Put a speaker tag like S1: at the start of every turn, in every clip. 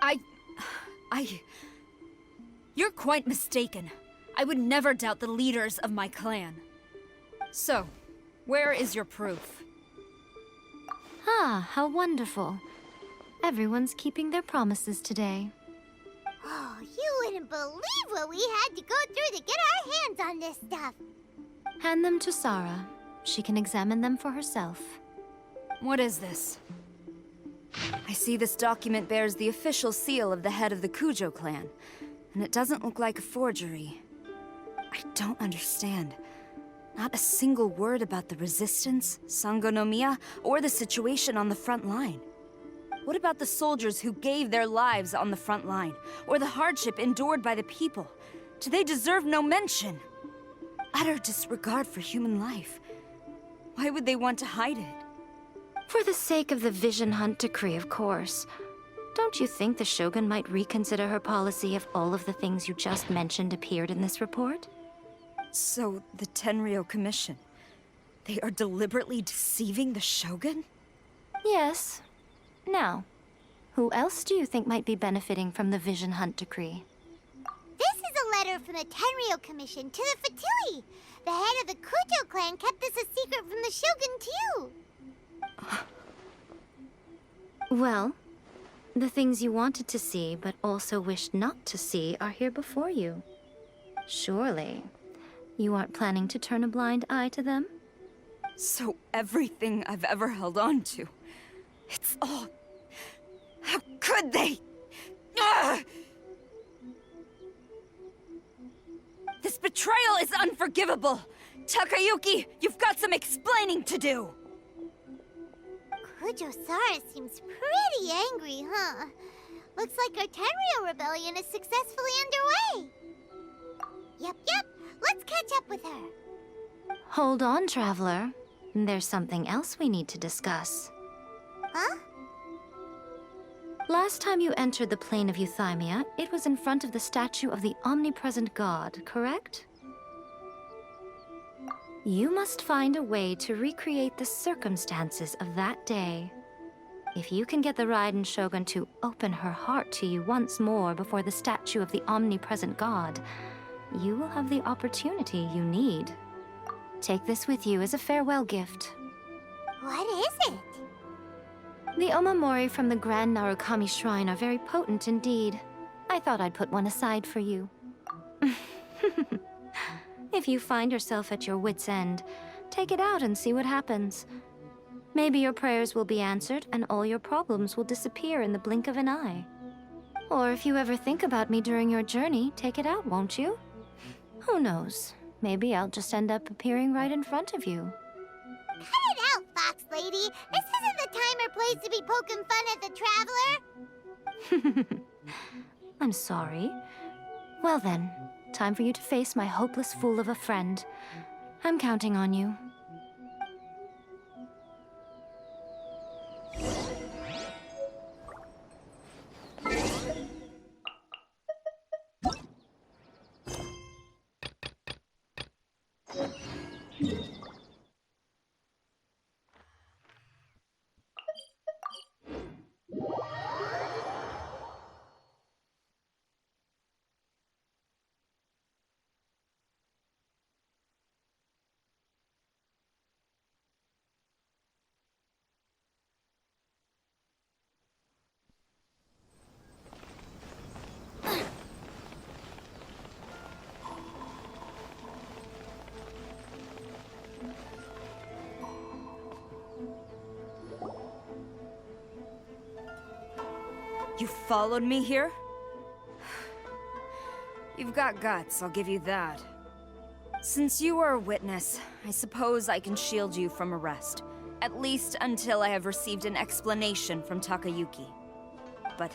S1: I... You're quite mistaken. I would never doubt the leaders of my clan. So, where is your proof?
S2: Ah, how wonderful. Everyone's keeping their promises today.
S3: Oh, you wouldn't believe what we had to go through to get our hands on this stuff.
S2: Hand them to Sarah. She can examine them for herself.
S1: What is this? I see this document bears the official seal of the head of the Kujo clan, and it doesn't look like a forgery. I don't understand. Not a single word about the resistance, Sangonomiya, or the situation on the front line. What about the soldiers who gave their lives on the front line, or the hardship endured by the people? Do they deserve no mention? Utter disregard for human life. Why would they want to hide it?
S2: For the sake of the Vision Hunt decree, of course. Don't you think the Shogun might reconsider her policy if all of the things you just mentioned appeared in this report?
S1: So, the Tenryou Commission, they are deliberately deceiving the Shogun?
S2: Yes. Now, who else do you think might be benefiting from the Vision Hunt decree?
S3: This is a letter from the Tenryou Commission to the Fatui. The head of the Kujo clan kept this a secret from the Shogun, too.
S2: Well, the things you wanted to see but also wished not to see are here before you. Surely, you aren't planning to turn a blind eye to them?
S1: So everything I've ever held on to, it's all... How could they? Ugh! This betrayal is unforgivable! Takayuki, you've got some explaining to do!
S3: Kujo-Sara seems pretty angry, huh? Looks like our Tenryou rebellion is successfully underway. Yep. Let's catch up with her.
S2: Hold on, Traveler. There's something else we need to discuss.
S3: Huh?
S2: Last time you entered the plane of Euthymia, it was in front of the statue of the Omnipresent God, correct? You must find a way to recreate the circumstances of that day. If you can get the Raiden Shogun to open her heart to you once more before the statue of the Omnipresent God, you will have the opportunity you need. Take this with you as a farewell gift.
S3: What is it?
S2: The Omamori from the Grand Narukami Shrine are very potent indeed. I thought I'd put one aside for you. If you find yourself at your wit's end, take it out and see what happens. Maybe your prayers will be answered and all your problems will disappear in the blink of an eye. Or if you ever think about me during your journey, take it out, won't you? Who knows? Maybe I'll just end up appearing right in front of you.
S3: Cut it out, Fox Lady. This isn't the time or place to be poking fun at the Traveler.
S2: I'm sorry. Well then, time for you to face my hopeless fool of a friend. I'm counting on you.
S1: You followed me here? You've got guts, I'll give you that. Since you are a witness, I suppose I can shield you from arrest. At least until I have received an explanation from Takayuki. But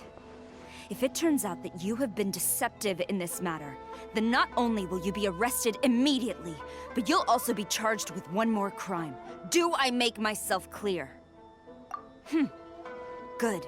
S1: if it turns out that you have been deceptive in this matter, then not only will you be arrested immediately, but you'll also be charged with one more crime. Do I make myself clear? Good.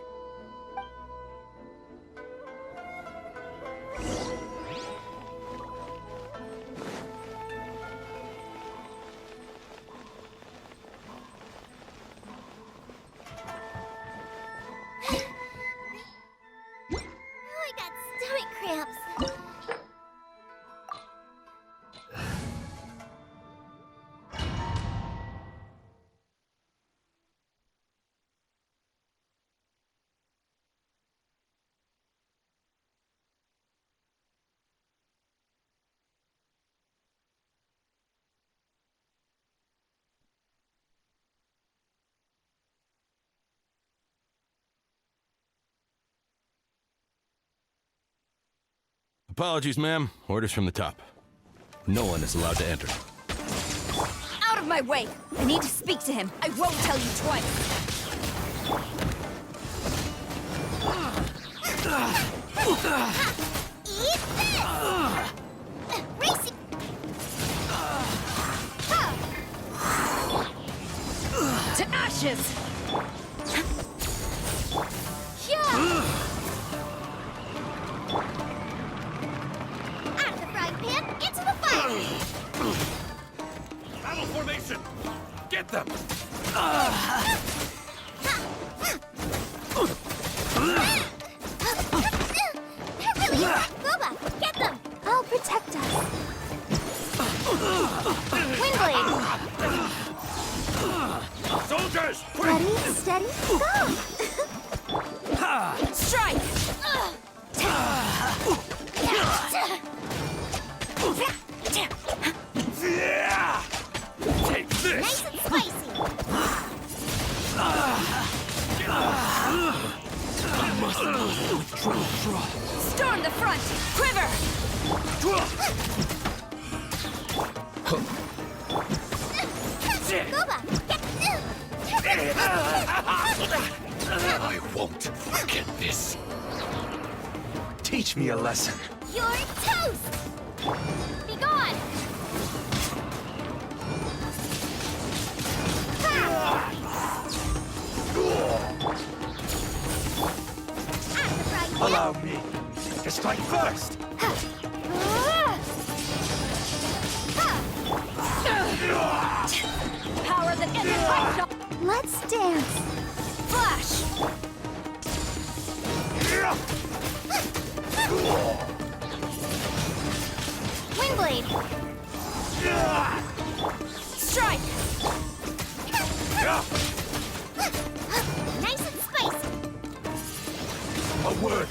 S4: Apologies, ma'am. Orders from the top. No one is allowed to enter.
S1: Out of my way! I need to speak to him. I won't tell you twice.
S3: Eat this! Racing!
S1: To ashes!
S3: Out of the frying pan, into the fire!
S4: Battle formation! Get them!
S3: They're really hot! Boba, get them! I'll protect us. Windblade!
S4: Soldiers!
S3: Ready, steady, go!
S1: Strike!
S4: Take this!
S3: Nice and spicy!
S1: Storm the front! Quiver!
S3: Boba, get...
S4: I won't forget this. Teach me a lesson.
S3: You're toast! Be gone!
S4: Allow me to strike first.
S1: Power that ended life!
S3: Let's dance!
S1: Flash!
S3: Windblade!
S1: Strike!
S3: Nice and spicy!
S4: A word.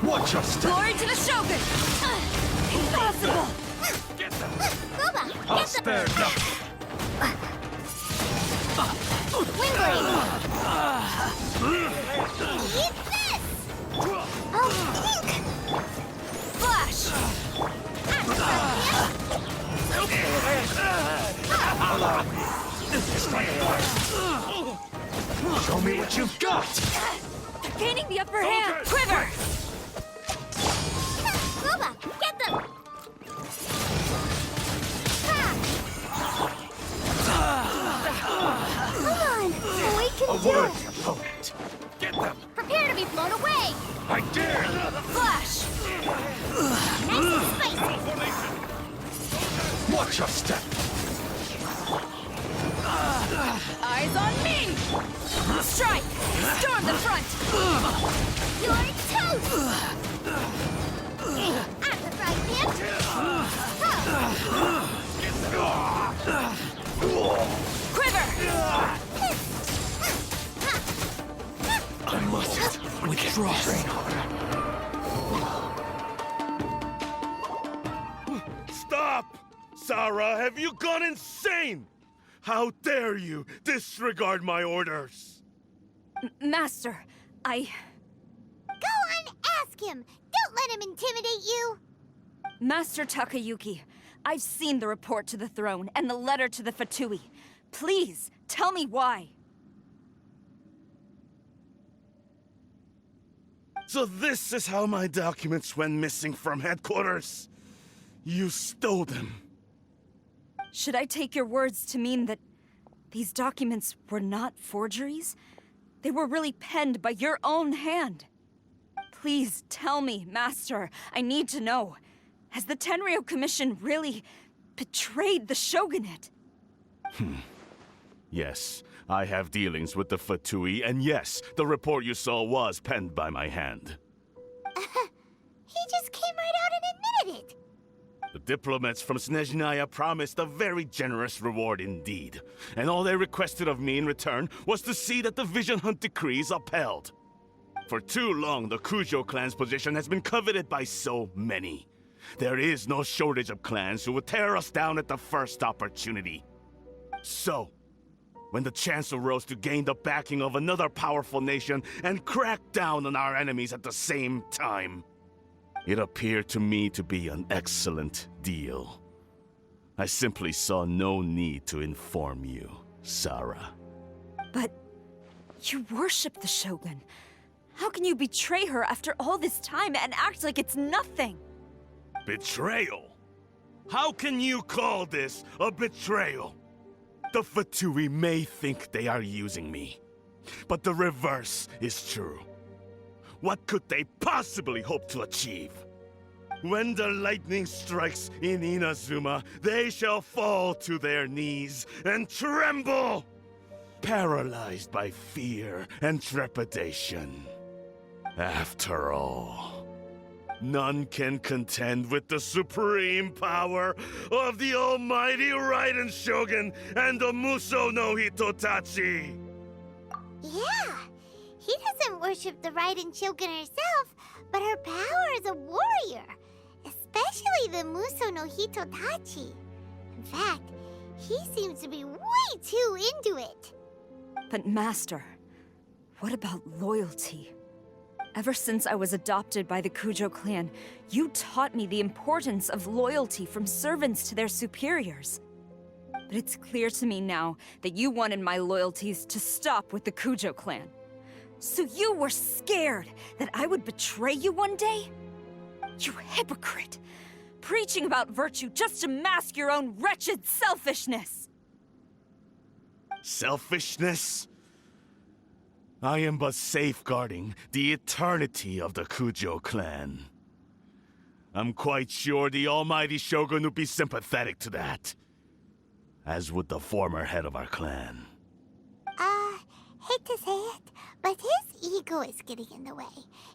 S4: Watch your step.
S1: Glory to the Shogun! Impossible!
S4: Get them.
S3: Boba,
S4: I'll
S3: get
S4: spare
S3: them!
S4: nothing.
S3: Windblade! Eat this! Oh, pink!
S1: Flash!
S4: Allow me to strike first. Show me what you've got.
S1: They're gaining the upper hand! Quiver!
S3: Boba, get them! Come on, we can
S4: A
S3: do
S4: word,
S3: it!
S4: opponent. Get them.
S3: Prepare to be blown away!
S4: I dare.
S1: Flash!
S3: Nice and spicy!
S4: Watch your step.
S1: Eyes on me! Strike! Storm the front!
S3: You're toast! At the frying pan!
S1: Quiver!
S4: I must withdraw.
S5: Stop! Sarah, have you gone insane? How dare you disregard my orders?
S1: Master,
S3: Go on, ask him! Don't let him intimidate you!
S1: Master Takayuki, I've seen the report to the throne and the letter to the Fatui. Please, tell me why.
S5: So this is how my documents went missing from headquarters? You stole them.
S1: Should I take your words to mean that these documents were not forgeries? They were really penned by your own hand. Please tell me, Master. I need to know. Has the Tenryo Commission really betrayed the Shogunate?
S5: Yes, I have dealings with the Fatui, and yes, the report you saw was penned by my hand.
S3: He just came right out and admitted it!
S5: The diplomats from Snezhnaya promised a very generous reward indeed, and all they requested of me in return was to see that the Vision Hunt decrees upheld. For too long, the Kujo clan's position has been coveted by so many. There is no shortage of clans who would tear us down at the first opportunity. So, when the chance arose to gain the backing of another powerful nation and crack down on our enemies at the same time. It appeared to me to be an excellent deal. I simply saw no need to inform you, Sarah.
S1: But you worship the Shogun. How can you betray her after all this time and act like it's nothing?
S5: Betrayal? How can you call this a betrayal? The Fatui may think they are using me, but the reverse is true. What could they possibly hope to achieve? When the lightning strikes in Inazuma, they shall fall to their knees and tremble, paralyzed by fear and trepidation. After all, none can contend with the supreme power of the almighty Raiden Shogun and the Muso no Hitotachi!
S3: Yeah, he doesn't worship the Raiden Shogun herself, but her power as a warrior, especially the Muso no Hitotachi. In fact, he seems to be way too into it.
S1: But Master, what about loyalty? Ever since I was adopted by the Kujo clan, you taught me the importance of loyalty from servants to their superiors. But it's clear to me now that you wanted my loyalties to stop with the Kujo clan. So you were scared that I would betray you one day? You hypocrite! Preaching about virtue just to mask your own wretched selfishness!
S5: Selfishness? I am but safeguarding the eternity of the Kujo clan. I'm quite sure the almighty Shogun would be sympathetic to that, as would the former head of our clan.
S3: Hate to say it, but his ego is getting in the way.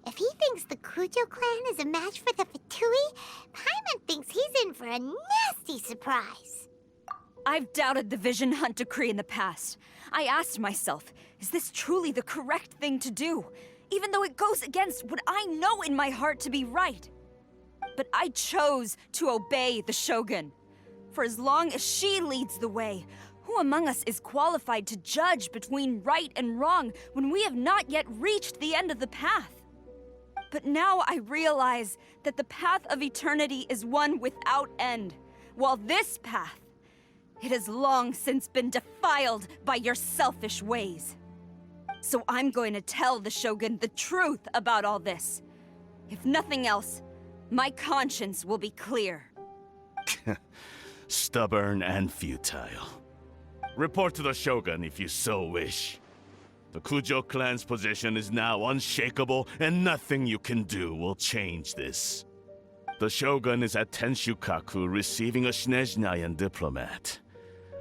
S3: If he thinks the Kujo clan is a match for the Fatui, Paimon thinks he's in for a nasty surprise.
S1: I've doubted the Vision Hunt decree in the past. I asked myself, is this truly the correct thing to do? Even though it goes against what I know in my heart to be right. But I chose to obey the Shogun. For as long as she leads the way, who among us is qualified to judge between right and wrong when we have not yet reached the end of the path? But now I realize that the path of eternity is one without end, while this path, it has long since been defiled by your selfish ways. So I'm going to tell the Shogun the truth about all this. If nothing else, my conscience will be clear.
S5: Stubborn and futile. Report to the Shogun if you so wish. The Kujo clan's position is now unshakable, and nothing you can do will change this. The Shogun is at Tenshukaku receiving a Snezhnayan diplomat,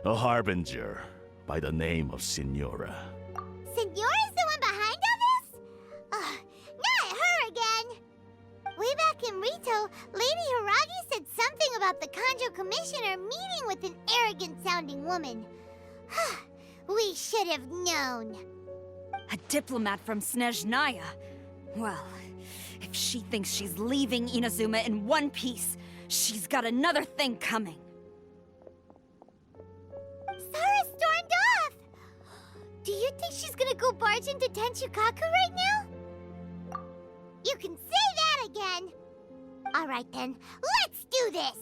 S5: a harbinger by the name of Signora.
S3: Signora's the one behind all this? Not her again! Way back in Rito, Lady Hiragi said something about the Kanjo Commissioner meeting with an arrogant-sounding woman. We should have known.
S1: A diplomat from Snezhnaya? Well, if she thinks she's leaving Inazuma in one piece, she's got another thing coming.
S3: Sarah stormed off! Do you think she's gonna go barge into Tenshukaku right now? You can say that again! Alright then, let's do this!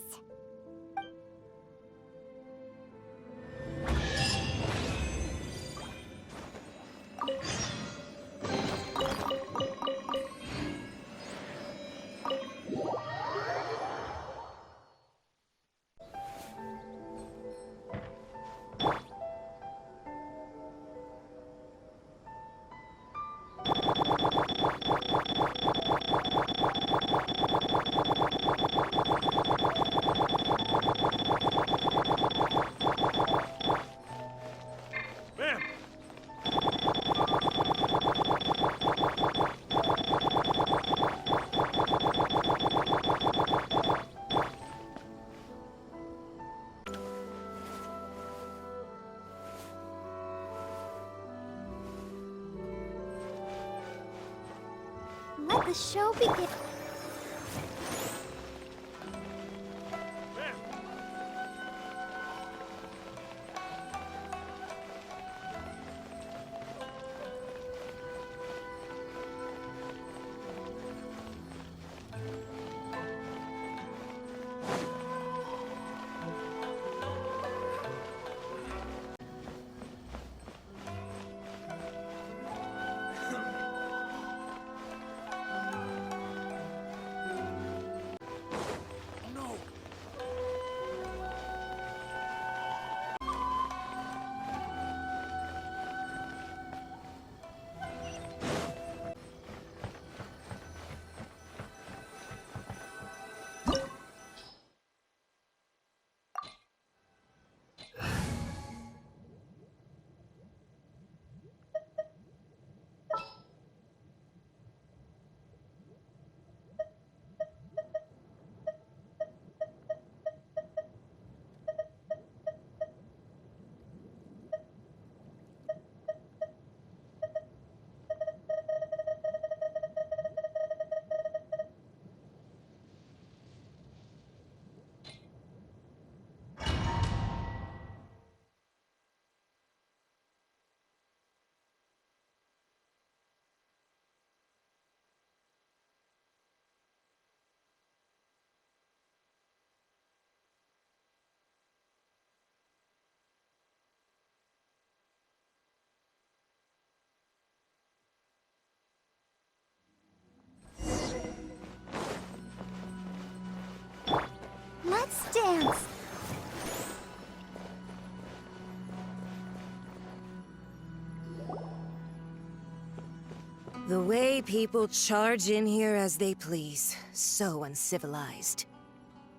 S3: Let the show begin.
S6: The way people charge in here as they please. So uncivilized.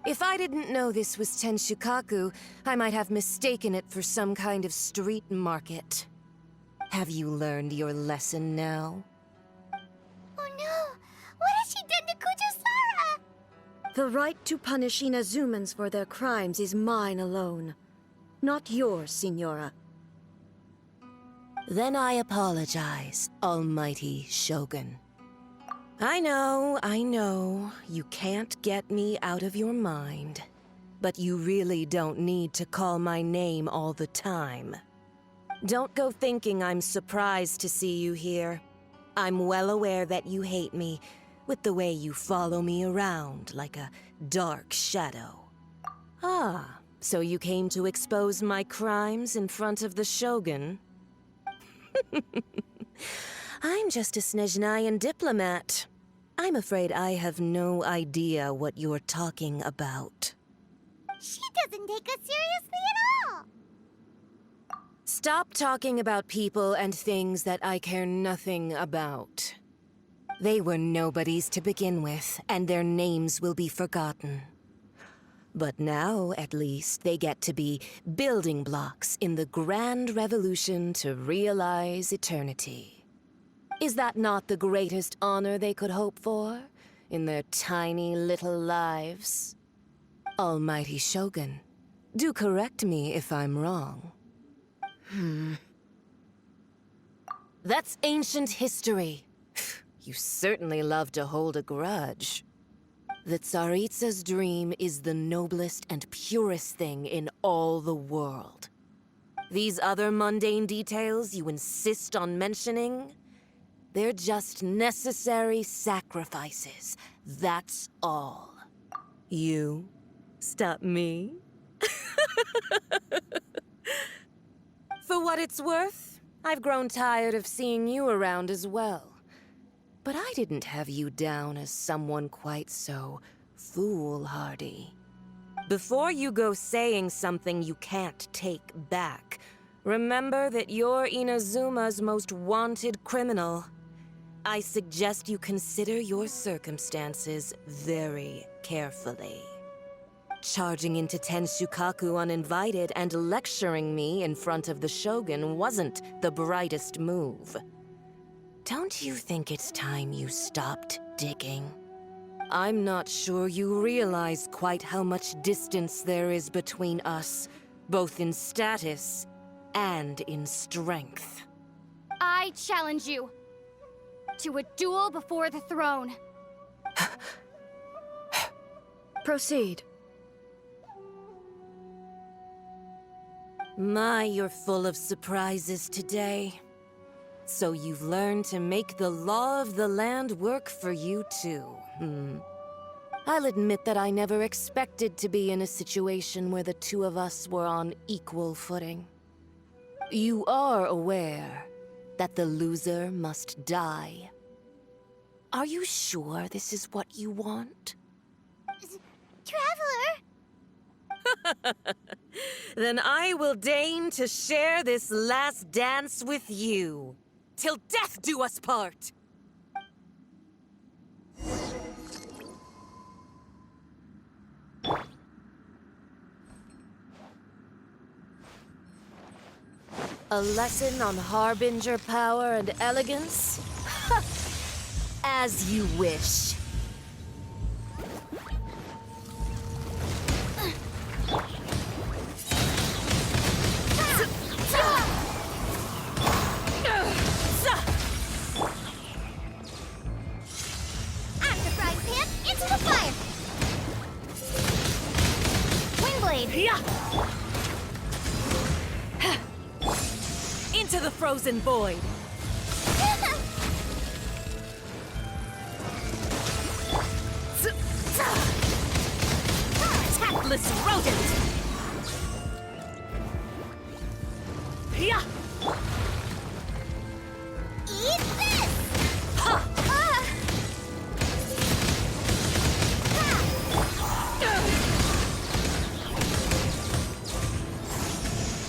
S6: If I didn't know this was Tenshukaku, I might have mistaken it for some kind of street market. Have you learned your lesson now?
S3: Oh no! What has she done to Kujusara?
S7: The right to punish Inazumans for their crimes is mine alone. Not yours, Signora.
S6: Then I apologize, Almighty Shogun. I know, you can't get me out of your mind. But you really don't need to call my name all the time. Don't go thinking I'm surprised to see you here. I'm well aware that you hate me, with the way you follow me around like a dark shadow. Ah, so you came to expose my crimes in front of the Shogun? I'm just a Snezhnayan diplomat. I'm afraid I have no idea what you're talking about.
S3: She doesn't take us seriously at all!
S6: Stop talking about people and things that I care nothing about. They were nobodies to begin with, and their names will be forgotten. But now, at least, they get to be building blocks in the grand revolution to realize eternity. Is that not the greatest honor they could hope for in their tiny little lives? Almighty Shogun, do correct me if I'm wrong. That's ancient history. You certainly love to hold a grudge. The Tsaritsa's dream is the noblest and purest thing in all the world. These other mundane details you insist on mentioning, they're just necessary sacrifices. That's all. You stop me? For what it's worth, I've grown tired of seeing you around as well. But I didn't have you down as someone quite so foolhardy. Before you go saying something you can't take back, remember that you're Inazuma's most wanted criminal. I suggest you consider your circumstances very carefully. Charging into Tenshukaku uninvited and lecturing me in front of the Shogun wasn't the brightest move. Don't you think it's time you stopped digging? I'm not sure you realize quite how much distance there is between us, both in status and in strength.
S8: I challenge you to a duel before the throne.
S7: Proceed.
S6: My, you're full of surprises today. So you've learned to make the law of the land work for you too, I'll admit that I never expected to be in a situation where the two of us were on equal footing. You are aware that the loser must die. Are you sure this is what you want?
S3: Traveler!
S6: Then I will deign to share this last dance with you. Till death do us part! A lesson on Harbinger power and elegance? As you wish.
S3: After frying pan, into the fire!
S8: Windblade!
S6: Into the frozen void! Tactless rodent!
S3: Eat this!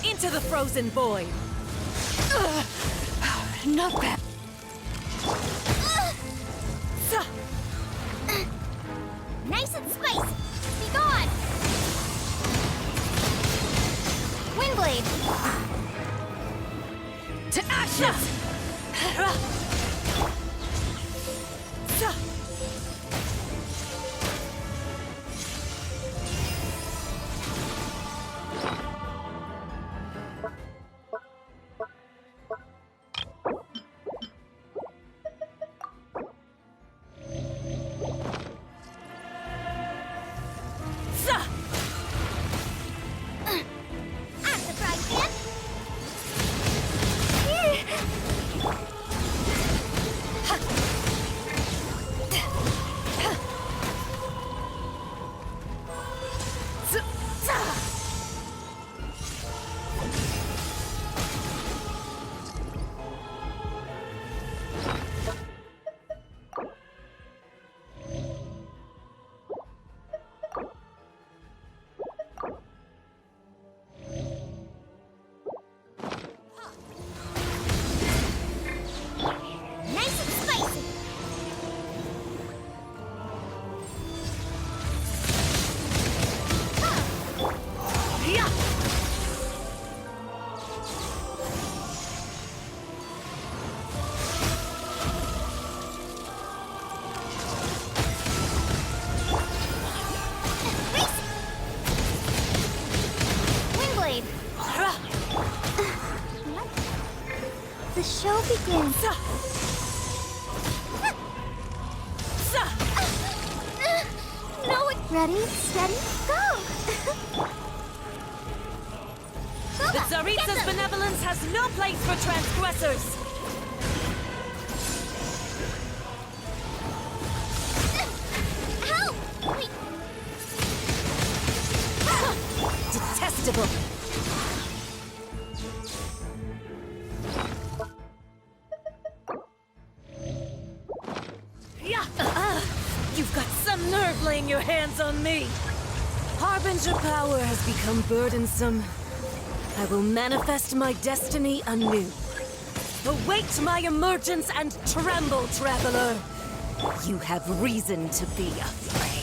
S6: Into the frozen void!
S1: Not bad.
S3: Nice and spicy! Be gone! Windblade!
S6: To action!
S3: I'm the frying pan! Nice and spicy! Windblade! The show begins. No, ready, steady, go!
S6: The Tsaritsa's benevolence has no place for transgressors!
S3: Help! Wait,
S6: Detestable! You've got some nerve laying your hands on me! Harbinger power has become burdensome. I will manifest my destiny anew. Await my emergence and tremble, traveler! You have reason to be afraid.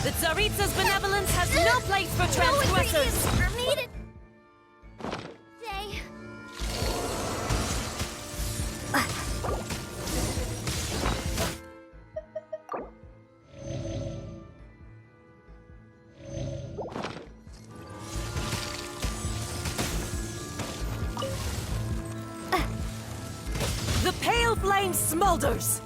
S6: The Tsaritsa's benevolence has no place for transgressors!
S3: are needed! Day.
S6: The pale flame smolders!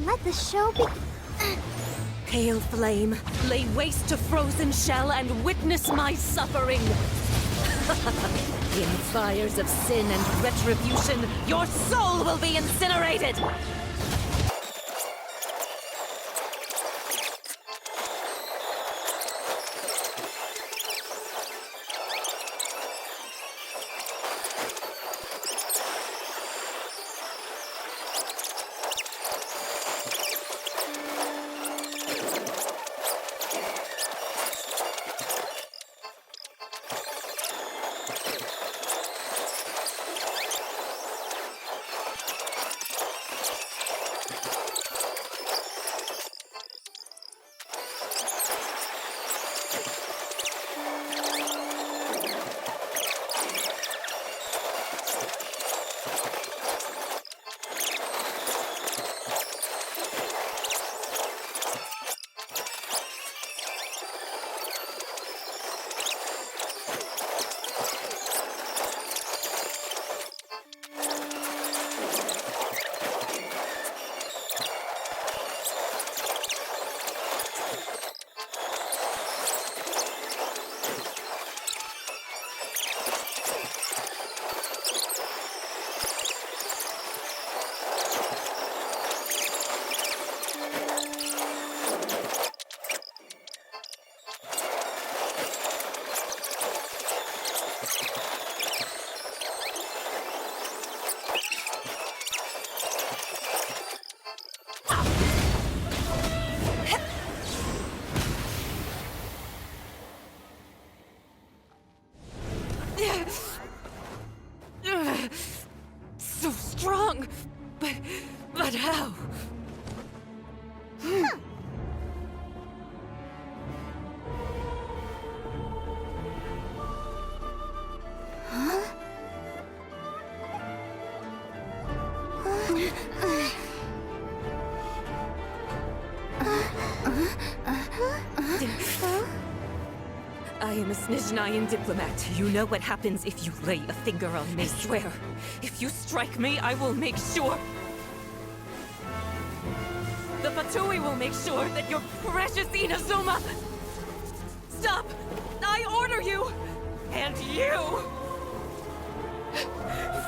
S3: Let the show begin.
S6: Pale flame, lay waste to frozen shell and witness my suffering! In fires of sin and retribution, your soul will be incinerated! wrong. But how? I am a Snezhnayan diplomat. You know what happens if you lay a finger on me. I swear, if you strike me, I will make sure... The Fatui will make sure that your precious Inazuma... Stop! I order you! And you!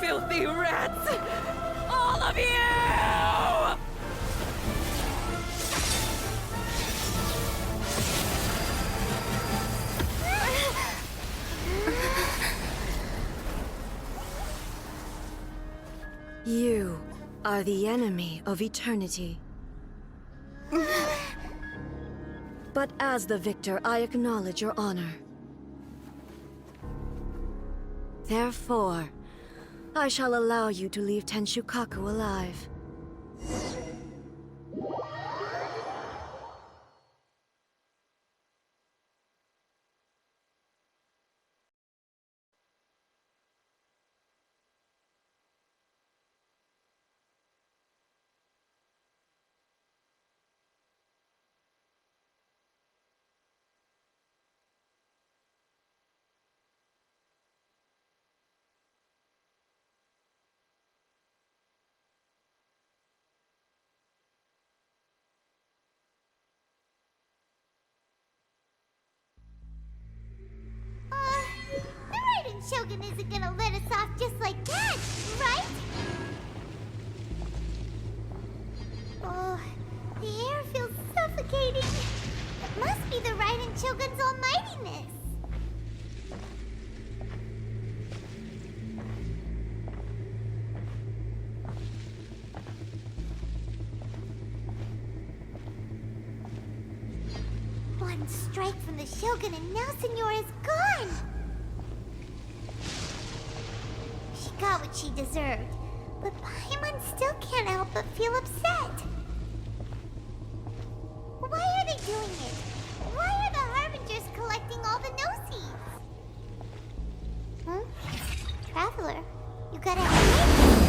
S6: Filthy rats! All of you!
S7: You are the enemy of eternity. But as the victor, I acknowledge your honor. Therefore, I shall allow you to leave Tenshukaku alive.
S3: The Raiden Shogun isn't gonna let us off just like that, right? Oh, the air feels suffocating. It must be the Raiden Shogun's almightiness. One strike from the Shogun and now Senora is gone! She got what she deserved, but Paimon still can't help but feel upset. Why are they doing it? Why are the Harbingers collecting all the no-seeds? Huh? Traveler, you gotta help me?